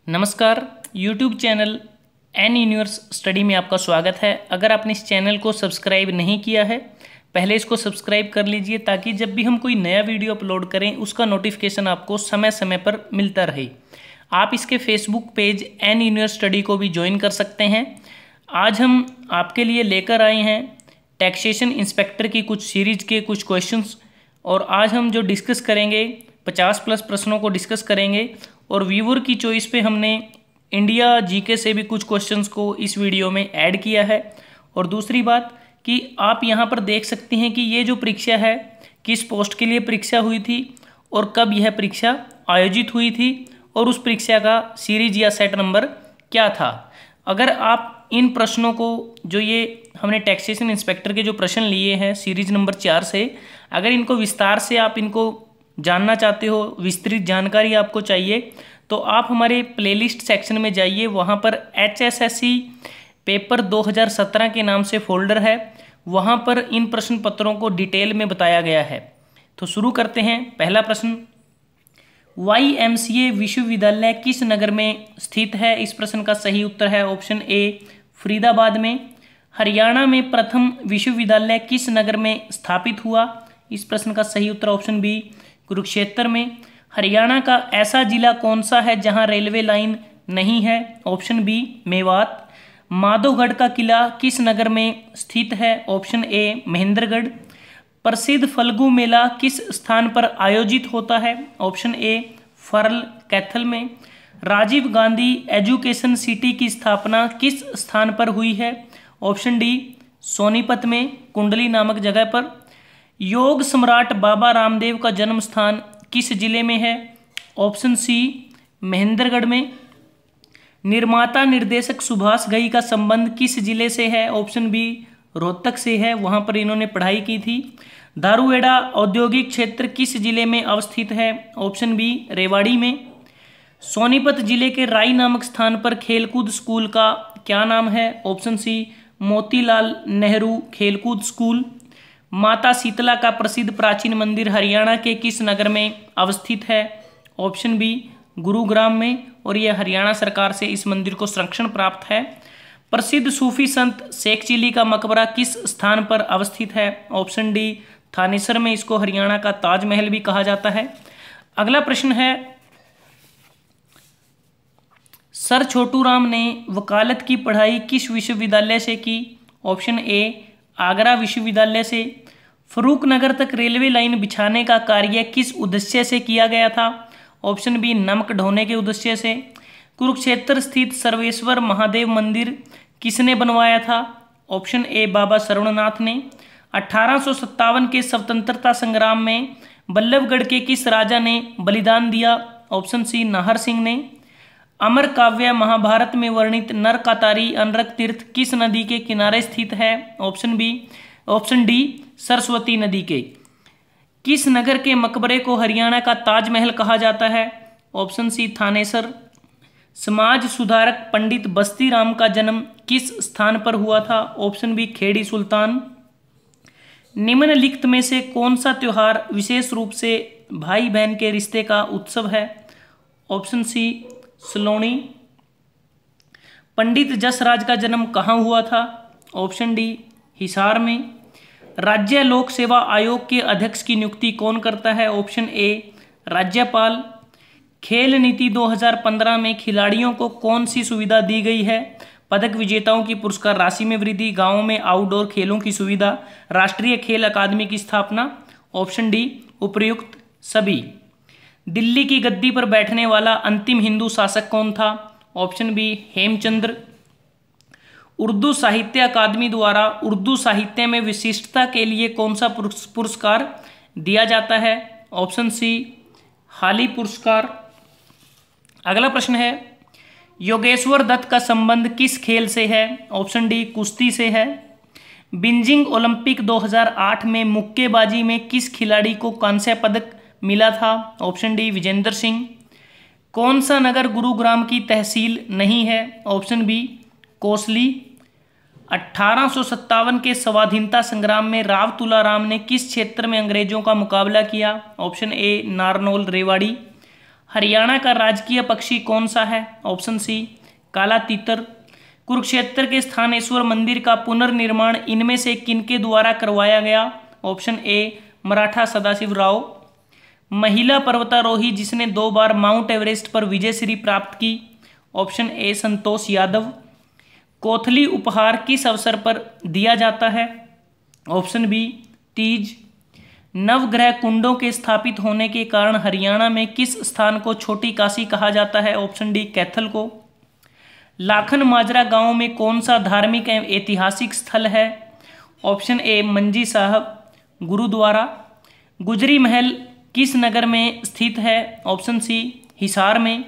नमस्कार। YouTube channel N universe study में आपका स्वागत है। अगर आपने इस चैनल को सब्सक्राइब नहीं किया है, पहले इसको सब्सक्राइब कर लीजिए ताकि जब भी हम कोई नया वीडियो अपलोड करें उसका नोटिफिकेशन आपको समय समय पर मिलता रहे। आप इसके Facebook page N universe study को भी ज्वाइन कर सकते हैं। आज हम आपके लिए लेकर आए हैं टैक्सेशन इंस्पेक्टर की कुछ सीरीज के कुछ क्वेश्चंस, और आज हम जो डिस्कस करेंगे 50+ प्रश्नों को डिस्कस करेंगे। और व्यूअर की चॉइस पे हमने इंडिया जीके से भी कुछ क्वेश्चंस को इस वीडियो में ऐड किया है। और दूसरी बात कि आप यहाँ पर देख सकते हैं कि ये जो परीक्षा है किस पोस्ट के लिए परीक्षा हुई थी और कब यह परीक्षा आयोजित हुई थी और उस परीक्षा का सीरीज या सेट नंबर क्या था। अगर आप इन प्रश्नों को, जो ये हमने टैक्सेशन इंस्पेक्टर के जो प्रश्न लिए हैं सीरीज नंबर 4 से, अगर इनको विस्तार से आप इनको जानना चाहते हो, विस्तृत जानकारी आपको चाहिए, तो आप हमारे प्लेलिस्ट सेक्शन में जाइए। वहाँ पर HSSC पेपर 2017 के नाम से फोल्डर है, वहाँ पर इन प्रश्न पत्रों को डिटेल में बताया गया है। तो शुरू करते हैं। पहला प्रश्न, YMCA विश्वविद्यालय किस नगर में स्थित है? इस प्रश्न का सही उत्तर है ऑप्शन ए, फरीदाबाद में। हरियाणा में प्रथम विश्वविद्यालय किस नगर में स्थापित हुआ? इस प्रश्न का सही उत्तर ऑप्शन बी, कुरुक्षेत्र में। हरियाणा का ऐसा जिला कौन सा है जहां रेलवे लाइन नहीं है? Option B, Mewat. माधोगढ़ का किला किस नगर में स्थित है? ऑप्शन ए, महेंद्रगढ़। प्रसिद्ध फल्गु मेला किस स्थान पर आयोजित होता है? ऑप्शन ए, फर्ल कैथल में। राजीव गांधी एजुकेशन सिटी की स्थापना किस स्थान पर हुई है? ऑप्शन डी, सोनीपत में, कुंडली नामक जगह पर। योग सम्राट बाबा रामदेव का जन्म स्थान किस जिले में है? ऑप्शन सी, महेंद्रगढ़ में। निर्माता निर्देशक सुभाष घई का संबंध किस जिले से है? ऑप्शन बी, रोहतक से है, वहां पर इन्होंने पढ़ाई की थी। दारूहेड़ा औद्योगिक क्षेत्र किस जिले में अवस्थित है? ऑप्शन बी, रेवाड़ी में। सोनीपत जिले के राई नामक स्थान पर खेलकूद स्कूल का क्या नाम है? ऑप्शन सी, मोतीलाल नेहरू खेलकूद स्कूल। माता शीतला का प्रसिद्ध प्राचीन मंदिर हरियाणा के किस नगर में अवस्थित है? ऑप्शन बी, गुरुग्राम में, और यह हरियाणा सरकार से इस मंदिर को संरक्षण प्राप्त है। प्रसिद्ध सूफी संत शेख चिली का मकबरा किस स्थान पर अवस्थित है? ऑप्शन डी, थानेसर में। इसको हरियाणा का ताजमहल भी कहा जाता है। अगला प्रश्न है, सर छोटू राम ने वकालत की पढ़ाई किस विश्वविद्यालय से की? ऑप्शन ए, आगरा विश्वविद्यालय से। फरूखनगर तक रेलवे लाइन बिछाने का कार्य किस उद्देश्य से किया गया था? ऑप्शन बी, नमक ढोने के उद्देश्य से। कुरुक्षेत्र स्थित सर्वेश्वर महादेव मंदिर किसने बनवाया था? ऑप्शन ए, बाबा सरवणनाथ ने। 1857 के स्वतंत्रता संग्राम में बल्लभगढ़ के किस राजा ने बलिदान दिया? ऑप्शन सी, नाहर सिंह ने। अमर काव्य महाभारत में वर्णित नरकातारी अनरक तीर्थ किस नदी के किनारे स्थित है? ऑप्शन डी, सरस्वती नदी के। किस नगर के मकबरे को हरियाणा का ताजमहल कहा जाता है? Option C, Thanesar. समाज सुधारक पंडित बस्ती राम का जन्म किस स्थान पर हुआ था? ऑप्शन बी, खेड़ी सुल्तान। निम्नलिखित में से कौन सा त्योहार विशेष रूप से भाई बहन के रिश्ते का उत्सव है? ऑप्शन सी, सलोनी। पंडित जसराज का जन्म कहाँ हुआ था? ऑप्शन डी, हिसार में। राज्य लोक सेवा आयोग के अध्यक्ष की नियुक्ति कौन करता है? ऑप्शन ए, राज्यपाल। खेल नीति 2015 में खिलाड़ियों को कौन सी सुविधा दी गई है? पदक विजेताओं की पुरस्कार राशि में वृद्धि, गांवों में आउटडोर खेलों की सुविधा, राष्ट्रीय खेल अकादमी की स्थापना। ऑप्शन डी, उपर्युक्त सभी। दिल्ली की गद्दी पर बैठने वाला अंतिम हिंदू शासक कौन था? Option B, Hemchandra. उर्दू साहित्य अकादमी द्वारा उर्दू साहित्य में विशिष्टता के लिए कौन सा पुरस्कार दिया जाता है? ऑप्शन सी, हाली पुरस्कार। अगला प्रश्न है, योगेश्वर दत्त का संबंध किस खेल से है? ऑप्शन डी, कुश्ती से है। बीजिंग ओलंपिक 2008 में मुक्केबाजी में किस खिलाड़ी को कांस्य पदक मिला था? Option D, Vijender Singh. कौन सा नगर गुरुग्राम की तहसील नहीं है? Option B, Kosli. 1857 के स्वाधीनता संग्राम में राव तुलाराम ने किस क्षेत्र में अंग्रेजों का मुकाबला किया? Option A, Narnaul Rewari. हरियाणा का राजकीय पक्षी कौन सा है? ऑप्शन सी काला तीतर। कुरुक्षेत्र के स्थानेश्वर मंदिर का पुनर्निर्माण इनमें से किनके द्वारा करवाया गया? Option A Maratha Sadashiv Rao. महिला पर्वतारोही जिसने 2 बार माउंट एवरेस्ट पर विजयश्री प्राप्त की? Option A Santosh Yadav. कोथली उपहार किस अवसर पर दिया जाता है? Option B Teej. नवग्रह कुंडों के स्थापित होने के कारण हरियाणा में किस स्थान को छोटी काशी कहा जाता है? ऑप्शन डी कैथल को। लाखन माजरा गांव में कौन सा धार्मिक एवं ऐतिहासिक स्थल है? ऑप्शन ए मंजी साहब गुरुद्वारा। गुजरी महल किस नगर में स्थित है? ऑप्शन सी हिसार में।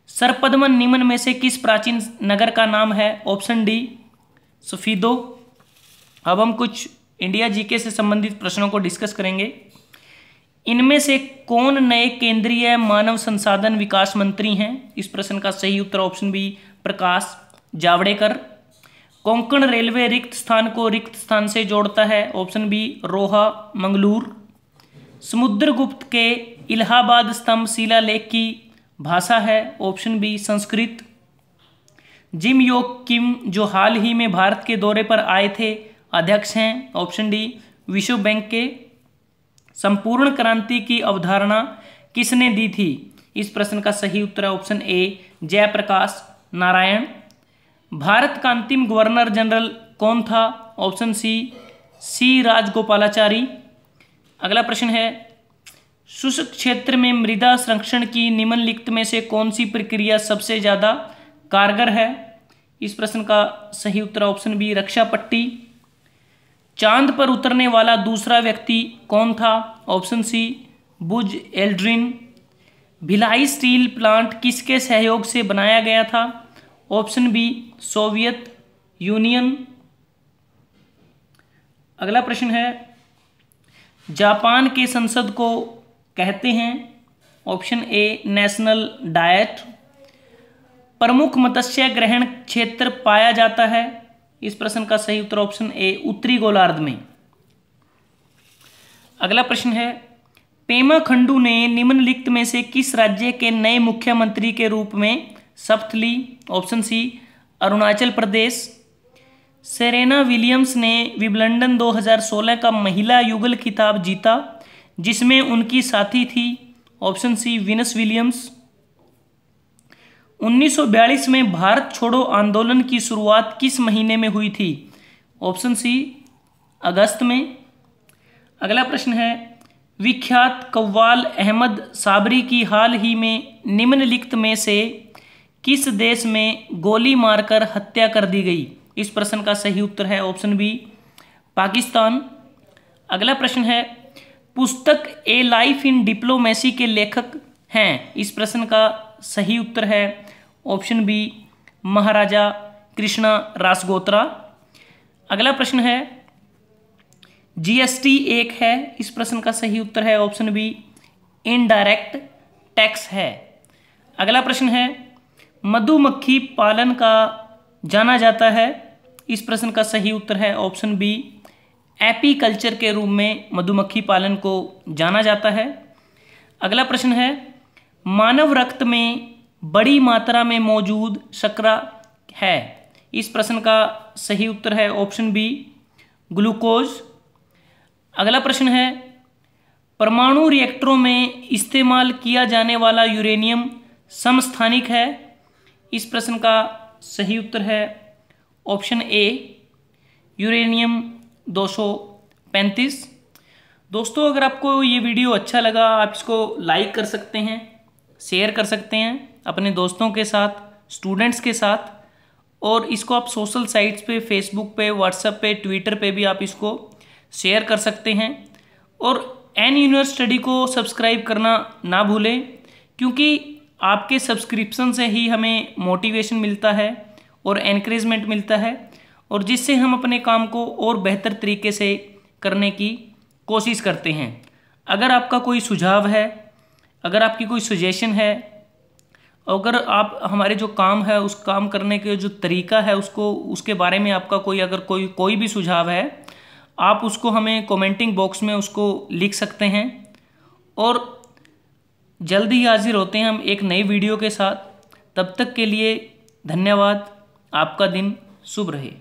सरपद्म निम्न में से किस प्राचीन नगर का नाम है? Option D Safidon. अब हम कुछ इंडिया जीके से संबंधित प्रश्नों को डिस्कस करेंगे। इनमें से कौन नए केंद्रीय मानव संसाधन विकास मंत्री हैं? इस प्रश्न का सही उत्तर option B Prakash Javadekar. Konkan railway रिक्त स्थान को रिक्त स्थान से जोड़ता है? Option B Roha Mangalore. समुद्रगुप्त के इलाहाबाद स्तंभ शिलालेख की भाषा है? Option B Sanskrit. जिम योक किम जो हाल ही में भारत के दौरे पर आए थे अध्यक्ष हैं? ऑप्शन डी विश्व बैंक के। संपूर्ण क्रांति की अवधारणा किसने दी थी? इस प्रश्न का सही उत्तर है ऑप्शन ए जयप्रकाश नारायण। भारत का अंतिम गवर्नर जनरल कौन था? Option C Rajagopalachari. अगला प्रश्न है शुष्क क्षेत्र में मृदा संरक्षण की निम्नलिखित में से कौन सी प्रक्रिया सबसे ज्यादा कारगर है? इस प्रश्न का सही उत्तर ऑप्शन बी रक्षा पट्टी। चांद पर उतरने वाला दूसरा व्यक्ति कौन था? Option C Buzz Aldrin. Bhilai steel plant किसके सहयोग से बनाया गया था? Option B Soviet Union. अगला प्रश्न है जापान के संसद को कहते हैं? Option A national diet. प्रमुख मत्स्य ग्रहण क्षेत्र पाया जाता है? इस प्रश्न का सही उत्तर ऑप्शन ए उत्तरी गोलार्ध में। अगला प्रश्न है पेमा खंडू ने निम्नलिखित में से किस राज्य के नए मुख्यमंत्री के रूप में शपथ ली? Option C Arunachal Pradesh. Serena Williams ने विंबलडन 2016 का महिला युगल खिताब जीता जिसमें उनकी साथी थी? Option C Venus Williams. 1942 में भारत छोड़ो आंदोलन की शुरुआत किस महीने में हुई थी? ऑप्शन सी अगस्त में। अगला प्रश्न है विख्यात कव्वाल अहमद साबरी की हाल ही में निम्नलिखित में से किस देश में गोली मारकर हत्या कर दी गई? इस प्रश्न का सही उत्तर है ऑप्शन बी पाकिस्तान। अगला प्रश्न है पुस्तक ए लाइफ इन डिप्लोमेसी के लेखक हैं? इस प्रश्न का सही उत्तर है ऑप्शन बी महाराजा कृष्णा रासगोत्रा। अगला प्रश्न है जीएसटी एक है? इस प्रश्न का सही उत्तर है ऑप्शन बी इनडायरेक्ट टैक्स है। अगला प्रश्न है मधुमक्खी पालन का जाना जाता है? इस प्रश्न का सही उत्तर है ऑप्शन बी एपीकल्चर के रूप में मधुमक्खी पालन को जाना जाता है। अगला प्रश्न है मानव रक्त में बड़ी मात्रा में मौजूद शर्करा है? इस प्रश्न का सही उत्तर है ऑप्शन बी ग्लूकोज। अगला प्रश्न है परमाणु रिएक्टरों में इस्तेमाल किया जाने वाला यूरेनियम समस्थानिक है? इस प्रश्न का सही उत्तर है ऑप्शन ए यूरेनियम 235। दोस्तों अगर आपको ये वीडियो अच्छा लगा आप इसको लाइक कर सकते हैं, शेयर कर सकते हैं अपने दोस्तों के साथ, स्टूडेंट्स के साथ, और इसको आप सोशल साइट्स पे फेसबुक पे, व्हाट्सएप पे, ट्विटर पे भी आप इसको शेयर कर सकते हैं। और एन यूनिवर्स स्टडी को सब्सक्राइब करना ना भूलें क्योंकि आपके सब्सक्रिप्शन से ही हमें मोटिवेशन मिलता है और एनकरेजमेंट मिलता है और जिससे हम अपने काम को और बेहतर तरीके से करने की कोशिश करते हैं। अगर आपका कोई सुझाव है, अगर आपकी कोई सजेशन है, अगर आप हमारे जो काम है उस काम करने के जो तरीका है उसको उसके बारे में आपका कोई भी सुझाव है आप उसको हमें कमेंटिंग बॉक्स में उसको लिख सकते हैं। और जल्द ही हाजिर होते हैं हम एक नई वीडियो के साथ। तब तक के लिए धन्यवाद। आपका दिन शुभ रहे।